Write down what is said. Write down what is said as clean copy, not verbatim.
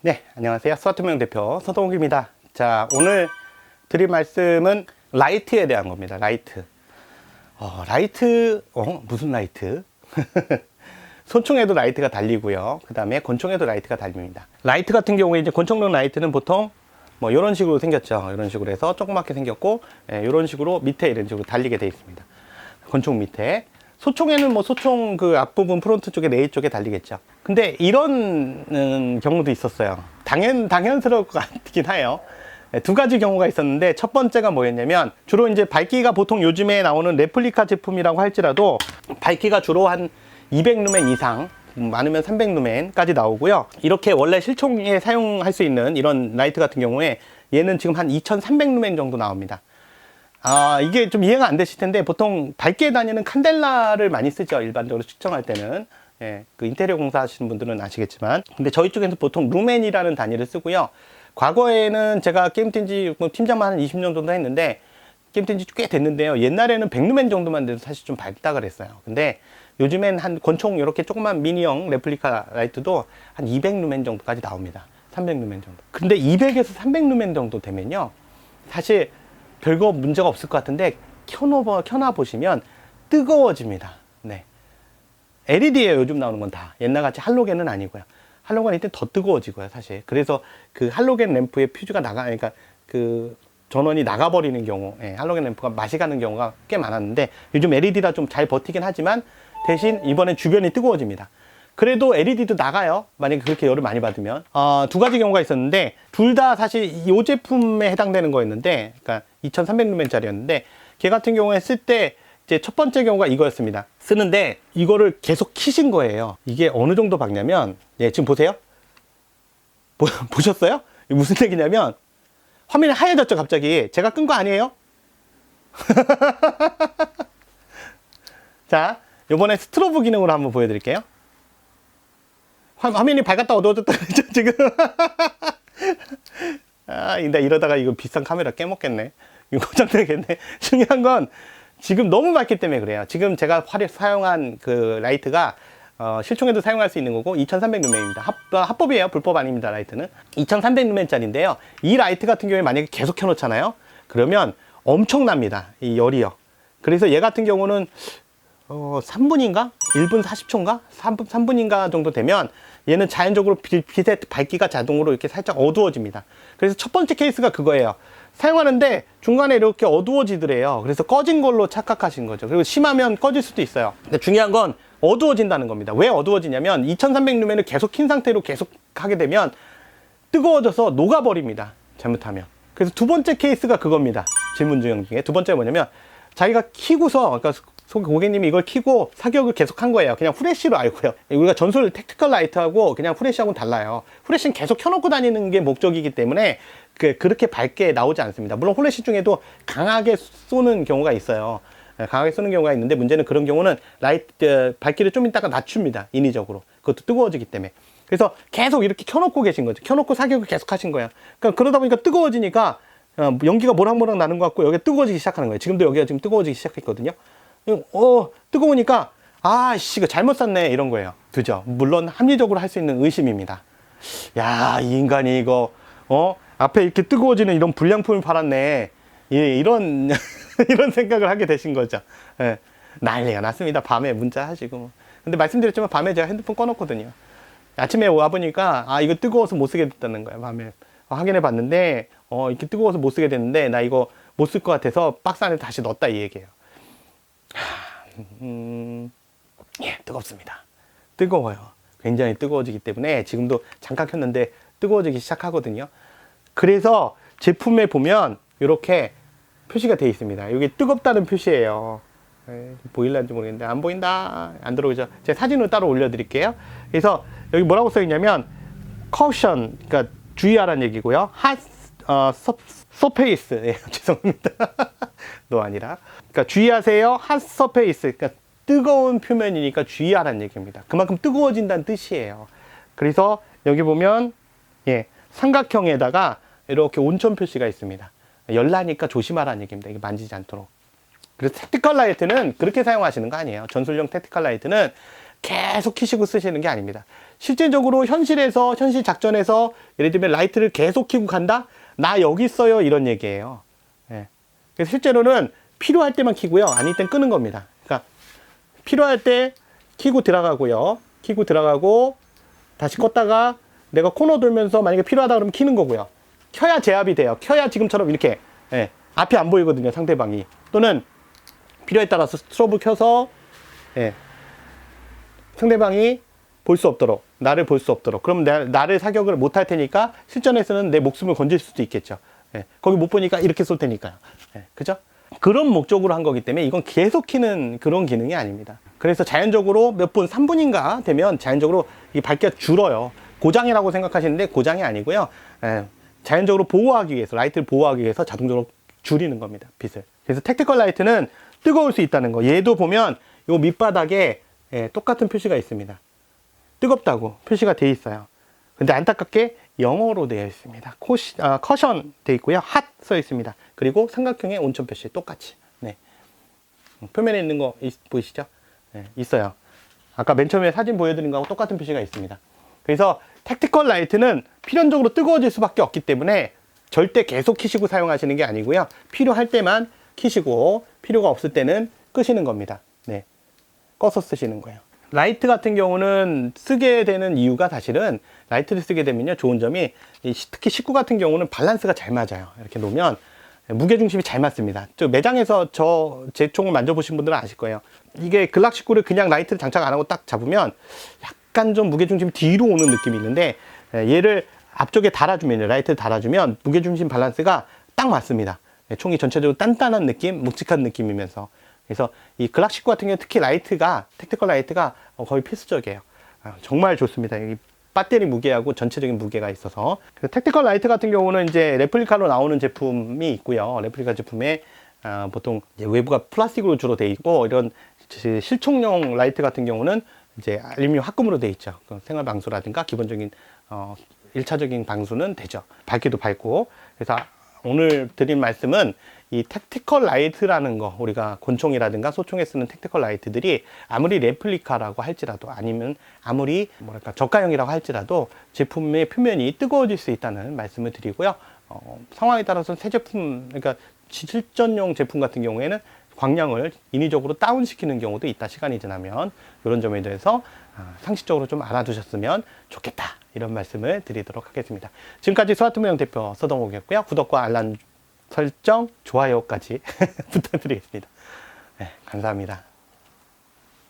네, 안녕하세요. 스마트명 대표 서동욱입니다. 자, 오늘 드릴 말씀은 라이트에 대한 겁니다. 라이트. 무슨 라이트? 소총에도 라이트가 달리고요. 그 다음에 권총에도 라이트가 달립니다. 라이트 같은 경우에 이제 권총용 라이트는 보통 뭐 이런 식으로 생겼죠. 이런 식으로 해서 조그맣게 생겼고, 이런 식으로 밑에 이런 식으로 달리게 되어 있습니다. 권총 밑에. 소총에는 뭐 소총 그 앞부분 프론트 쪽에 레일 쪽에 달리겠죠. 근데 이런 경우도 있었어요. 당연스러울 것 같긴 해요. 두 가지 경우가 있었는데, 첫 번째가 뭐였냐면, 주로 이제 밝기가 보통 요즘에 나오는 레플리카 제품이라고 할지라도 밝기가 주로 한 200루멘 이상, 많으면 300루멘까지 나오고요. 이렇게 원래 실총에 사용할 수 있는 이런 라이트 같은 경우에 얘는 지금 한 2300루멘 정도 나옵니다. 이게 좀 이해가 안 되실 텐데, 보통 밝게 다니는 칸델라를 많이 쓰죠. 일반적으로 측정할 때는. 그 인테리어 공사 하시는 분들은 아시겠지만. 근데 저희 쪽에서 보통 루멘이라는 단위를 쓰고요. 과거에는 제가 게임 뛴지 팀장만 한 20년 정도 했는데, 게임 뛴지 꽤 됐는데요. 옛날에는 100루멘 정도만 돼도 사실 좀 밝다 그랬어요. 근데 요즘엔 한 권총 이렇게 조그만 미니형 레플리카 라이트도 한 200루멘 정도까지 나옵니다. 300루멘 정도. 근데 200에서 300루멘 정도 되면요, 사실 별거 문제가 없을 것 같은데 켜놔 보시면 뜨거워집니다. 네. LED예요. 요즘 나오는 건 다. 옛날같이 할로겐은 아니고요. 할로겐일 때 더 뜨거워지고요, 사실. 그래서 그 할로겐 램프의 퓨즈가 그러니까 그 전원이 나가버리는 경우, 할로겐 램프가 맛이 가는 경우가 꽤 많았는데, 요즘 LED라 좀 잘 버티긴 하지만 대신 이번엔 주변이 뜨거워집니다. 그래도 LED도 나가요. 만약에 그렇게 열을 많이 받으면. 두 가지 경우가 있었는데, 둘 다 사실 이 제품에 해당되는 거였는데, 그러니까 2300루멘짜리였는데, 걔 같은 경우에 쓸 때 이제 첫 번째 경우가 이거였습니다. 쓰는데 이거를 계속 키신 거예요. 이게 어느 정도 박냐면, 지금 보세요. 보셨어요? 무슨 얘기냐면, 화면이 하얘졌죠, 갑자기. 제가 끈 거 아니에요? 자, 요번에 스트로브 기능으로 한번 보여드릴게요. 화면이 밝았다 어두워졌다 그랬죠, 지금. 이러다가 이거 비싼 카메라 깨먹겠네. 이거 고장되겠네. 중요한 건 지금 너무 밝기 때문에 그래요. 지금 제가 사용한 그 라이트가 실총에도 사용할 수 있는 거고 2300루멘입니다. 합법이에요. 불법 아닙니다. 라이트는 2300루멘짜리인데요. 이 라이트 같은 경우에 만약에 계속 켜놓잖아요. 그러면 엄청납니다. 이 열이요. 그래서 얘 같은 경우는 3분인가? 1분 40초인가? 3분인가 정도 되면 얘는 자연적으로 빛의 밝기가 자동으로 이렇게 살짝 어두워집니다. 그래서 첫 번째 케이스가 그거예요. 사용하는데 중간에 이렇게 어두워지더래요. 그래서 꺼진 걸로 착각하신 거죠. 그리고 심하면 꺼질 수도 있어요. 근데 중요한 건 어두워진다는 겁니다. 왜 어두워지냐면 2300루멘을 계속 킨 상태로 계속 하게 되면 뜨거워져서 녹아버립니다. 잘못하면. 그래서 두 번째 케이스가 그겁니다. 질문 중에 두 번째가 뭐냐면, 자기가 키고서, 그러니까 고객님이 이걸 키고 사격을 계속 한 거예요. 그냥 후레쉬로 알고요. 우리가 전술 택티컬 라이트하고 그냥 후레쉬하고는 달라요. 후레쉬는 계속 켜놓고 다니는 게 목적이기 때문에 그렇게 밝게 나오지 않습니다. 물론 후레쉬 중에도 강하게 쏘는 경우가 있어요. 강하게 쏘는 경우가 있는데, 문제는 그런 경우는 밝기를 좀 이따가 낮춥니다. 인위적으로. 그것도 뜨거워지기 때문에. 그래서 계속 이렇게 켜놓고 계신 거죠. 켜놓고 사격을 계속 하신 거예요. 그러니까 그러다 보니까 뜨거워지니까 연기가 모락모락 나는 것 같고, 여기가 뜨거워지기 시작하는 거예요. 지금도 여기가 지금 뜨거워지기 시작했거든요. 뜨거우니까, 이거 잘못 샀네, 이런 거예요. 그죠? 물론 합리적으로 할 수 있는 의심입니다. 야, 이 인간이 이거, 앞에 이렇게 뜨거워지는 이런 불량품을 팔았네. 이런, 이런 생각을 하게 되신 거죠. 난리가 났습니다. 밤에 문자 하시고. 근데 말씀드렸지만 밤에 제가 핸드폰 꺼놓거든요. 아침에 와보니까, 이거 뜨거워서 못 쓰게 됐다는 거예요. 밤에. 확인해 봤는데, 이렇게 뜨거워서 못 쓰게 됐는데, 나 이거 못 쓸 것 같아서 박스 안에 다시 넣었다, 이 얘기예요. 뜨겁습니다. 뜨거워요. 굉장히 뜨거워지기 때문에 지금도 잠깐 켰는데 뜨거워지기 시작하거든요. 그래서 제품에 보면 이렇게 표시가 되어 있습니다. 이게 뜨겁다는 표시예요. 보일란지 모르겠는데 안 보인다. 안 들어오죠. 제가 사진으로 따로 올려드릴게요. 그래서 여기 뭐라고 써 있냐면, caution, 그러니까 주의하라는 얘기고요. surface, 죄송합니다. 너 아니라. 그러니까 주의하세요. hot surface, 그러니까 뜨거운 표면이니까 주의하라는 얘기입니다. 그만큼 뜨거워진다는 뜻이에요. 그래서 여기 보면 삼각형에다가 이렇게 온천 표시가 있습니다. 열나니까 조심하라는 얘기입니다. 이게 만지지 않도록. 그래서 택티컬 라이트는 그렇게 사용하시는 거 아니에요. 전술용 택티컬 라이트는 계속 키시고 쓰시는 게 아닙니다. 실제적으로 현실에서, 현실 작전에서 예를 들면 라이트를 계속 켜고 간다? 나 여기 있어요. 이런 얘기예요. 예. 그래서 실제로는 필요할 때만 켜고요. 아닐 땐 끄는 겁니다. 그러니까 필요할 때 켜고 들어가고요. 켜고 들어가고 다시 껐다가 내가 코너 돌면서 만약에 필요하다 그러면 켜는 거고요. 켜야 제압이 돼요. 켜야 지금처럼 이렇게 예. 앞이 안 보이거든요. 상대방이. 또는 필요에 따라서 스트로브 켜서 예. 상대방이 볼 수 없도록, 나를 볼 수 없도록. 그럼 나를 사격을 못 할 테니까 실전에서는 내 목숨을 건질 수도 있겠죠. 예. 거기 못 보니까 이렇게 쏠 테니까요. 예. 그죠? 그런 목적으로 한 거기 때문에 이건 계속 키는 그런 기능이 아닙니다. 그래서 자연적으로 몇 분, 3분인가 되면 자연적으로 이 밝기가 줄어요. 고장이라고 생각하시는데 고장이 아니고요. 예. 자연적으로 보호하기 위해서, 라이트를 보호하기 위해서 자동적으로 줄이는 겁니다. 빛을. 그래서 택티컬 라이트는 뜨거울 수 있다는 거. 얘도 보면 요 밑바닥에 예, 똑같은 표시가 있습니다. 뜨겁다고 표시가 돼 있어요. 근데 안타깝게 영어로 되어 있습니다. 커션 되어 있고요. 핫 써 있습니다. 그리고 삼각형의 온천 표시 똑같이. 네. 표면에 있는 거 보이시죠? 네, 있어요. 아까 맨 처음에 사진 보여드린 거하고 똑같은 표시가 있습니다. 그래서 택티컬 라이트는 필연적으로 뜨거워질 수밖에 없기 때문에 절대 계속 켜시고 사용하시는 게 아니고요. 필요할 때만 켜시고 필요가 없을 때는 끄시는 겁니다. 네. 꺼서 쓰시는 거예요. 라이트 같은 경우는 쓰게 되는 이유가 사실은 라이트를 쓰게 되면요 좋은 점이 특히 식구 같은 경우는 밸런스가 잘 맞아요. 이렇게 놓으면 무게중심이 잘 맞습니다. 매장에서 제 총을 만져보신 분들은 아실 거예요. 이게 글락 식구를 그냥 라이트를 장착 안 하고 딱 잡으면 약간 좀 무게중심이 뒤로 오는 느낌이 있는데 얘를 앞쪽에 달아주면, 라이트를 달아주면 무게중심 밸런스가 딱 맞습니다. 총이 전체적으로 단단한 느낌, 묵직한 느낌이면서. 그래서 이 글락 식구 같은 경우 특히 라이트가, 택티컬 라이트가 거의 필수적이에요. 정말 좋습니다. 이 배터리 무게하고 전체적인 무게가 있어서. 그래서 택티컬 라이트 같은 경우는 이제 레플리카로 나오는 제품이 있고요. 레플리카 제품에 보통 이제 외부가 플라스틱으로 주로 돼 있고, 이런 실총용 라이트 같은 경우는 이제 알루미늄 합금으로 돼 있죠. 생활 방수라든가 기본적인 1차적인 방수는 되죠. 밝기도 밝고. 그래서 오늘 드린 말씀은 이 택티컬 라이트라는 거, 우리가 권총이라든가 소총에 쓰는 택티컬 라이트들이 아무리 레플리카라고 할지라도, 아니면 아무리 뭐랄까 저가형이라고 할지라도 제품의 표면이 뜨거워질 수 있다는 말씀을 드리고요. 상황에 따라서는 새 제품, 그러니까 실전용 제품 같은 경우에는 광량을 인위적으로 다운시키는 경우도 있다. 시간이 지나면. 이런 점에 대해서 상식적으로 좀 알아두셨으면 좋겠다. 이런 말씀을 드리도록 하겠습니다. 지금까지 스마트무용 대표 서동욱이었고요. 구독과 알람 설정, 좋아요까지 부탁드리겠습니다. 네, 감사합니다.